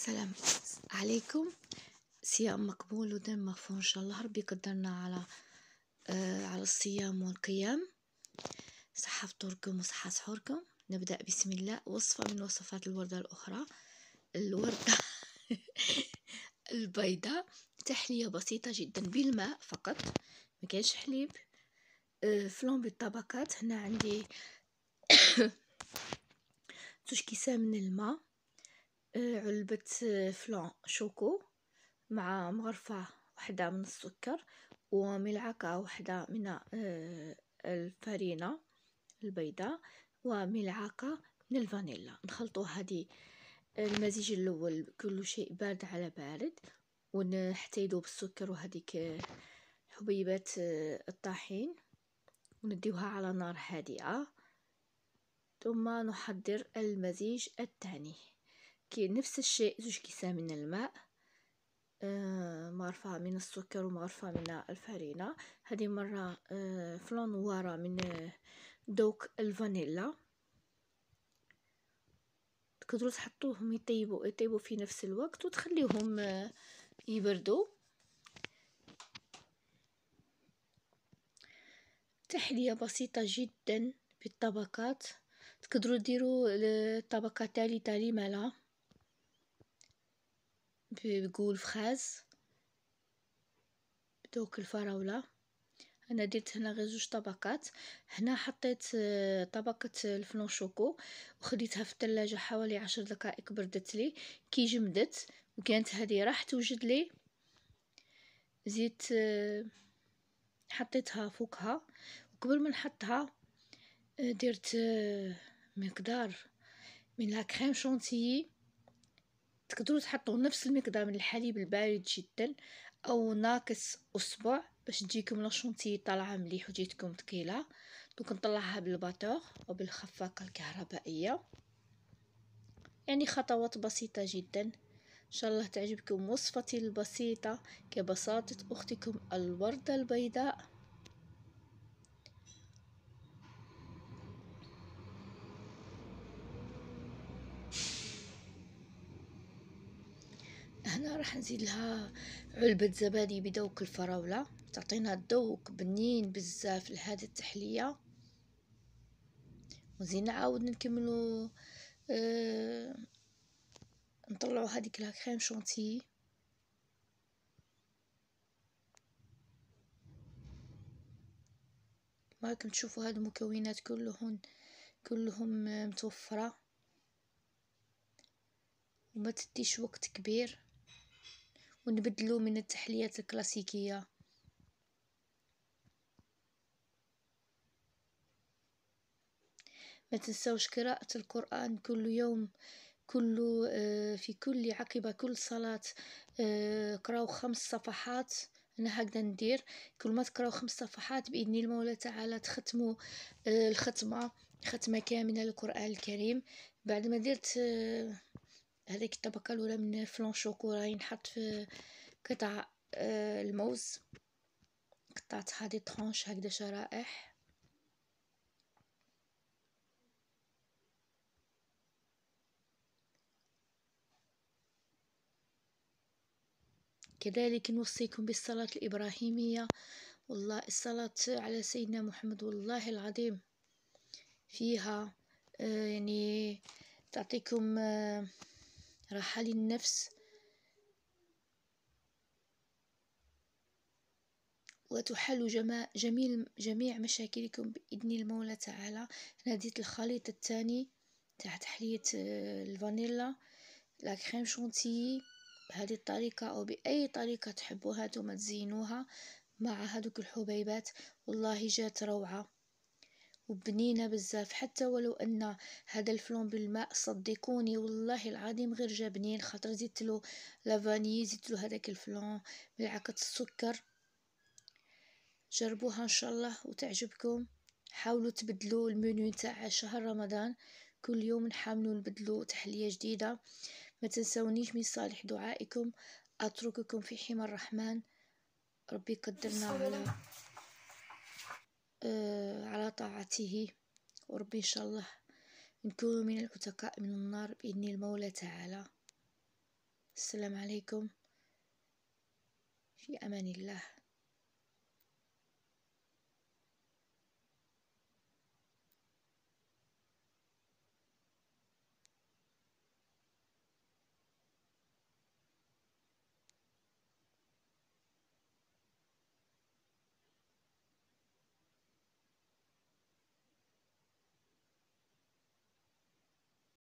السلام عليكم. صيام مقبول ودم مغفور إن شاء الله. ربي يقدرنا على الصيام والقيام. صحة فطوركم وصحة سحوركم. نبدأ بسم الله. وصفة من وصفات الوردة الأخرى، الوردة البيضاء. تحلية بسيطة جدا بالماء فقط، ما كانش حليب. فلون بالطبقات. هنا عندي 2 كيسان من الماء، علبة فلان شوكو مع مغرفة واحدة من السكر وملعقة واحدة من الفرينة البيضاء وملعقة من الفانيلا. نخلطوا هذه المزيج الأول كل شيء بارد على بارد، حتى يذوب السكر وهذيك حبيبات الطحين، ونديوها على نار هادئة. ثم نحضر المزيج الثاني، نفس الشيء 2 كيسان من الماء، مغرفة من السكر ومغرفة من الفرينة. هذه مرة فلان نوارة من ذوق الفانيلا. تقدروا تحطوهم يطيبوا في نفس الوقت وتخليهم يبردوا. تحلية بسيطة جدا بالطبقات. تقدروا ديروا الطبقة تالي ملا بقول فخاز بدوك الفراولة. انا درت هنا غير 2 طبقات. هنا حطيت طبقة الفلون شوكو وخديتها في الثلاجة حوالي 10 دقائق، بردت لي. كي جمدت وكانت هذه راح توجد لي، زيت حطيتها فوقها. وقبل ما نحطها درت مقدار من لا كريم شونتيي. تقدروا تحطوا نفس المقدار من الحليب البارد جدا او ناقص اصبع باش تجيكم لا شونتيي طالعه مليح وجيتكم ثقيله. دوك نطلعها بالباتور وبالخفاقه الكهربائيه. يعني خطوات بسيطه جدا. ان شاء الله تعجبكم وصفتي البسيطه كبساطه اختكم الوردة البيضاء. هنا راح نزيد لها علبة زبادي بذوق الفراولة، تعطينا ذوق بنين بزاف لهذه التحلية. وزين نعاود نكملوا نطلعوا هذيك لا كريم شونتيي. راكم تشوفوا هاد المكونات كلهم متوفرة، وما تديش وقت كبير، ونبدلوا من التحليات الكلاسيكية. ما تنسوش قراءة القرآن كل يوم، في كل عقب كل صلاة قراو 5 صفحات. انا هكذا ندير، كل ما تقراو 5 صفحات باذن المولى تعالى تختموا ختمه كامله للقران الكريم. بعد ما درت هذيك الطبقه الاولى من فلان شوكو، راهي نحط في قطع الموز. قطعت هذه طرونش هكذا شرائح. كذلك نوصيكم بالصلاة الإبراهيمية. والله الصلاة على سيدنا محمد والله العظيم فيها يعني تعطيكم راحة للنفس، وتحل جميع مشاكلكم بإذن المولى تعالى. ناديت الخليط الثاني تاع تحلية الفانيلا لا كريم شونتيي بهذه الطريقة أو بأي طريقة تحبوها نتوما تزينوها مع هذوك الحبيبات. والله جات روعة وبنينة بزاف. حتى ولو أن هذا الفلون بالماء صدقوني والله العظيم غير جا بنين، خاطر زدتلو لافاني، زدتلو هذاك الفلون، ملعقة السكر. جربوها ان شاء الله وتعجبكم. حاولوا تبدلوا المنيو تاع شهر رمضان، كل يوم نحاولوا نبدلوا تحلية جديدة. ما تنسونيش من صالح دعائكم. اترككم في حمى الرحمن. ربي يقدرنا على طاعته، وربي ان شاء الله نكون من العتقاء من النار باذن المولى تعالى. السلام عليكم، في أمان الله.